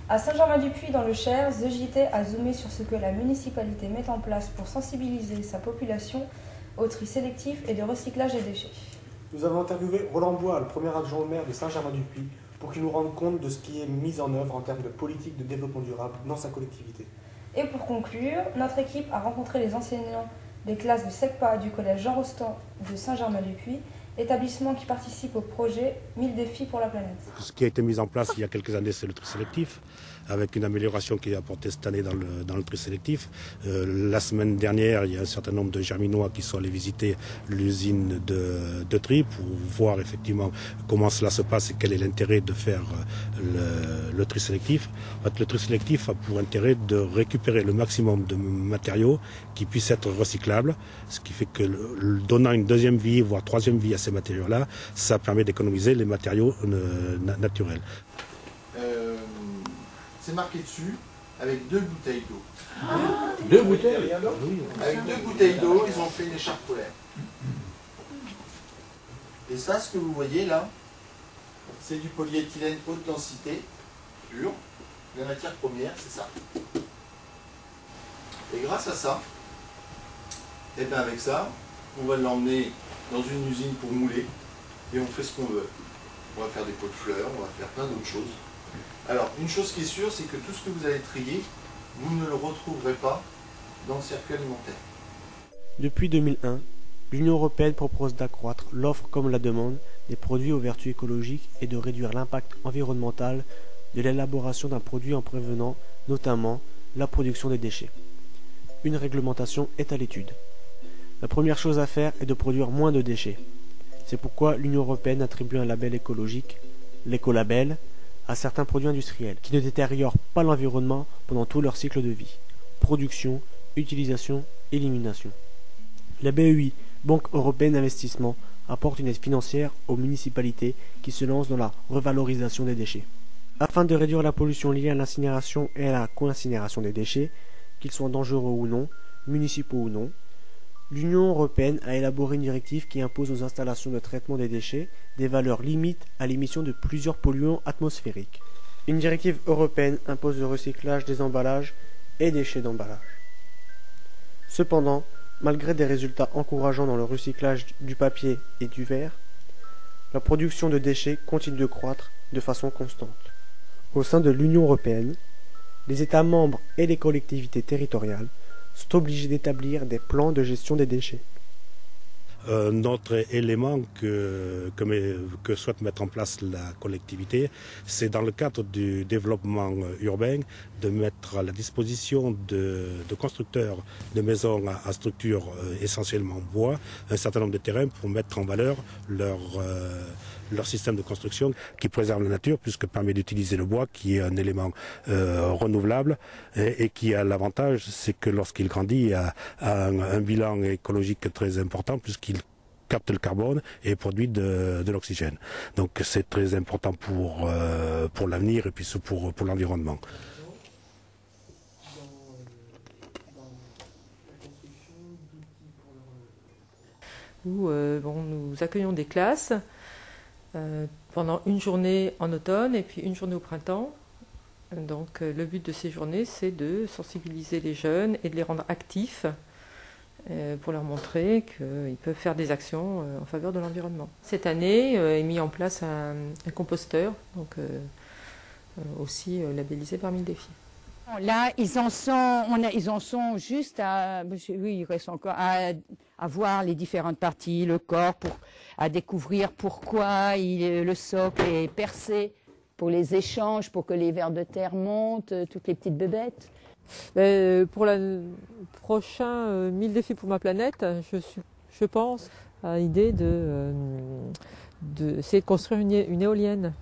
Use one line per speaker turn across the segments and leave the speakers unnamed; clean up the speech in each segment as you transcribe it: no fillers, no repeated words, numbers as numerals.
À Saint-Germain-du-Puy, dans le Cher, The JT a zoomé sur ce que la municipalité met en place pour sensibiliser sa population au tri sélectif et de recyclage des déchets.
Nous avons interviewé Roland Bois, le premier adjoint au maire de Saint-Germain-du-Puy, pour qu'il nous rende compte de ce qui est mis en œuvre en termes de politique de développement durable dans sa collectivité.
Et pour conclure, notre équipe a rencontré les enseignants des classes de SECPA du collège Jean Rostand de Saint-Germain-du-Puy, établissement qui participe au projet 1000 défis pour la planète.
Ce qui a été mis en place il y a quelques années, c'est le tri sélectif, avec une amélioration qui est apportée cette année dans le tri sélectif. La semaine dernière, il y a un certain nombre de Germinois qui sont allés visiter l'usine de tri pour voir effectivement comment cela se passe et quel est l'intérêt de faire le tri sélectif. En fait, le tri sélectif a pour intérêt de récupérer le maximum de matériaux qui puissent être recyclables, ce qui fait que donnant une deuxième vie, voire troisième vie à ces matériaux-là, ça permet d'économiser les matériaux naturels.
C'est marqué dessus avec 2 bouteilles d'eau.
Ah, 2 bouteilles?
Avec 2 bouteilles d'eau, ils ont fait une écharpe polaire. Et ça, ce que vous voyez là, c'est du polyéthylène haute densité, pur. La matière première, c'est ça. Et grâce à ça, et bien avec ça, on va l'emmener dans une usine pour mouler et on fait ce qu'on veut. On va faire des pots de fleurs, on va faire plein d'autres choses. Alors, une chose qui est sûre, c'est que tout ce que vous allez trier, vous ne le retrouverez pas dans le circuit alimentaire.
Depuis 2001, l'Union européenne propose d'accroître l'offre comme la demande des produits aux vertus écologiques et de réduire l'impact environnemental de l'élaboration d'un produit en prévenant notamment la production des déchets. Une réglementation est à l'étude. La première chose à faire est de produire moins de déchets. C'est pourquoi l'Union européenne attribue un label écologique, l'écolabel, à certains produits industriels qui ne détériorent pas l'environnement pendant tout leur cycle de vie. Production, utilisation, élimination. La BEI, Banque européenne d'investissement, apporte une aide financière aux municipalités qui se lancent dans la revalorisation des déchets. Afin de réduire la pollution liée à l'incinération et à la co-incinération des déchets, qu'ils soient dangereux ou non, municipaux ou non, l'Union européenne a élaboré une directive qui impose aux installations de traitement des déchets des valeurs limites à l'émission de plusieurs polluants atmosphériques. Une directive européenne impose le recyclage des emballages et déchets d'emballage. Cependant, malgré des résultats encourageants dans le recyclage du papier et du verre, la production de déchets continue de croître de façon constante. Au sein de l'Union européenne, les États membres et les collectivités territoriales sont obligés d'établir des plans de gestion des déchets.
Un autre élément que souhaite mettre en place la collectivité, c'est dans le cadre du développement urbain de mettre à la disposition de constructeurs de maisons à structure essentiellement en bois un certain nombre de terrains pour mettre en valeur leur système de construction qui préserve la nature puisque permet d'utiliser le bois qui est un élément renouvelable et qui a l'avantage, c'est que lorsqu'il grandit, a un bilan écologique très important puisqu'il capte le carbone et produit de l'oxygène. Donc c'est très important pour l'avenir et puis pour l'environnement.
Où nous accueillons des classes pendant une journée en automne et puis une journée au printemps. Donc le but de ces journées, c'est de sensibiliser les jeunes et de les rendre actifs pour leur montrer qu'ils peuvent faire des actions en faveur de l'environnement. Cette année est mis en place un composteur, donc aussi labellisé par 1000 défis.
Là, ils en sont juste à, oui, il reste encore à voir les différentes parties, le corps, à découvrir pourquoi le socle est percé, pour les échanges, pour que les vers de terre montent, toutes les petites bébêtes.
Pour le prochain 1000 défis pour ma planète, je pense à l'idée d'essayer de construire une éolienne,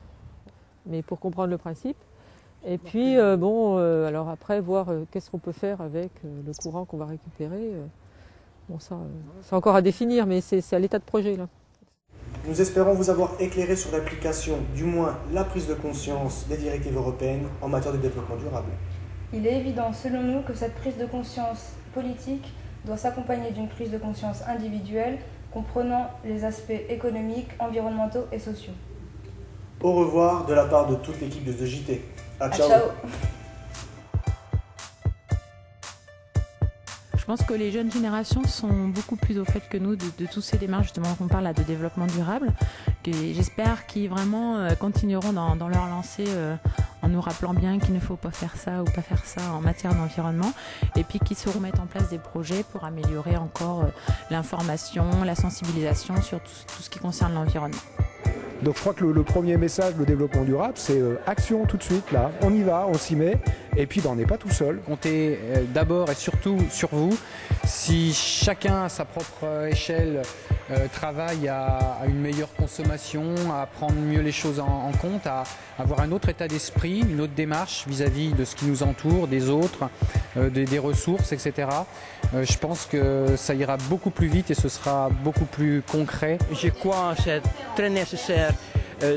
mais pour comprendre le principe. Et puis, alors après, voir qu'est-ce qu'on peut faire avec le courant qu'on va récupérer. Bon, ça, c'est encore à définir, mais c'est à l'état de projet, là.
Nous espérons vous avoir éclairé sur l'application, du moins la prise de conscience des directives européennes en matière de développement durable.
Il est évident, selon nous, que cette prise de conscience politique doit s'accompagner d'une prise de conscience individuelle comprenant les aspects économiques, environnementaux et sociaux.
Au revoir de la part de toute l'équipe de The JT.
Ciao.
Je pense que les jeunes générations sont beaucoup plus au fait que nous de toutes ces démarches justement qu'on parle là de développement durable. J'espère qu'ils vraiment continueront dans leur lancée en nous rappelant bien qu'il ne faut pas faire ça ou pas faire ça en matière d'environnement, et puis qu'ils sauront mettre en place des projets pour améliorer encore l'information, la sensibilisation sur tout ce qui concerne l'environnement.
Donc je crois que le premier message, le développement durable, c'est action tout de suite, là. On y va, on s'y met, et puis on n'est pas tout seul.
Comptez d'abord et surtout sur vous. Si chacun à sa propre échelle travaille à une meilleure consommation, à prendre mieux les choses en compte, à avoir un autre état d'esprit, une autre démarche vis-à-vis de ce qui nous entoure, des autres, des ressources, etc. Je pense que ça ira beaucoup plus vite et ce sera beaucoup plus concret.
Je crois que c'est très nécessaire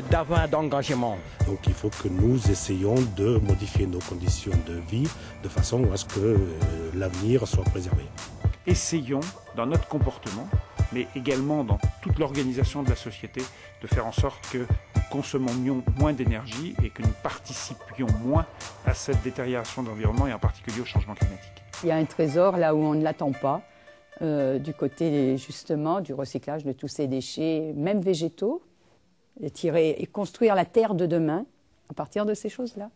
d'avoir d'engagement.
Donc il faut que nous essayions de modifier nos conditions de vie de façon à ce que l'avenir soit préservé.
Essayons dans notre comportement, mais également dans toute l'organisation de la société, de faire en sorte que nous consommions moins d'énergie et que nous participions moins à cette détérioration de l'environnement et en particulier au changement climatique.
Il y a un trésor là où on ne l'attend pas, du côté justement du recyclage de tous ces déchets, même végétaux, et construire la terre de demain à partir de ces choses-là.